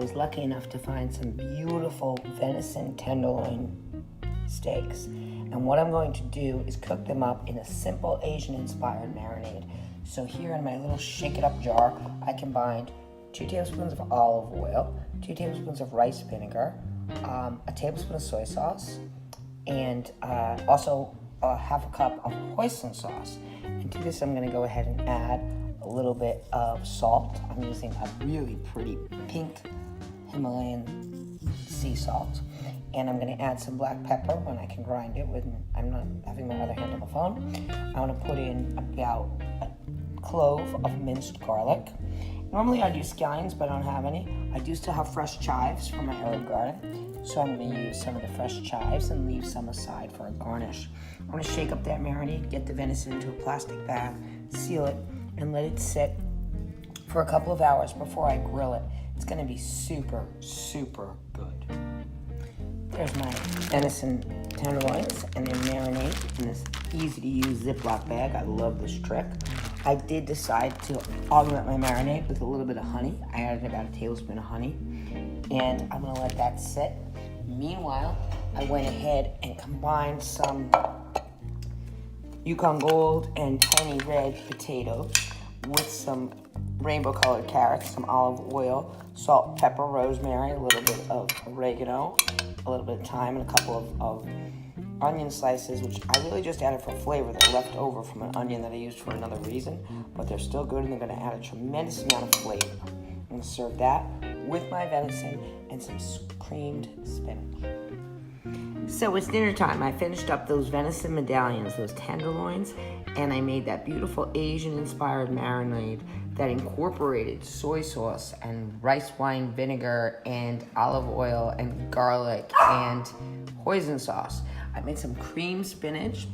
was lucky enough to find some beautiful venison tenderloin steaks. And what I'm going to do is cook them up in a simple Asian-inspired marinade. So here in my little shake it up jar, I combined 2 tablespoons of olive oil, 2 tablespoons of rice vinegar, a tablespoon of soy sauce, and also half a cup of hoisin sauce. And to this, I'm going to go ahead and add a little bit of salt. I'm using a really pretty pink Himalayan sea salt. And I'm going to add some black pepper when I can grind it when I'm not having my other hand on the phone. I want to put in about a clove of minced garlic. Normally I'd use scallions, but I don't have any. I do still have fresh chives from my herb garden, so I'm going to use some of the fresh chives and leave some aside for a garnish. I'm going to shake up that marinade, get the venison into a plastic bag, seal it, and let it sit for a couple of hours before I grill it. It's going to be super, super good. There's my venison tenderloins and their marinade in this easy-to-use Ziploc bag. I love this trick. I did decide to augment my marinade with a little bit of honey. I added about a tablespoon of honey, and I'm going to let that sit. Meanwhile, I went ahead and combined some Yukon Gold and tiny red potatoes with some rainbow-colored carrots, some olive oil, salt, pepper, rosemary, a little bit of oregano, a little bit of thyme, and a couple of onion slices, which I really just added for flavor. They're left over from an onion that I used for another reason, but they're still good, and they're going to add a tremendous amount of flavor. I'm going to serve that with my venison and some creamed spinach. So it's dinner time. I finished up those venison medallions, those tenderloins, and I made that beautiful Asian-inspired marinade that incorporated soy sauce and rice wine vinegar and olive oil and garlic and hoisin sauce. I made some creamed spinach.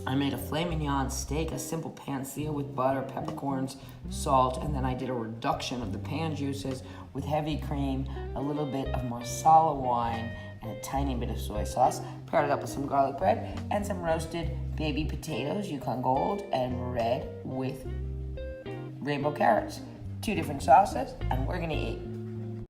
I made a filet mignon steak, a simple pan sear with butter, peppercorns, salt, and then I did a reduction of the pan juices with heavy cream, a little bit of marsala wine, and a tiny bit of soy sauce. Paired it up with some garlic bread and some roasted baby potatoes, Yukon Gold and red with rainbow carrots. 2 different sauces, and we're gonna eat.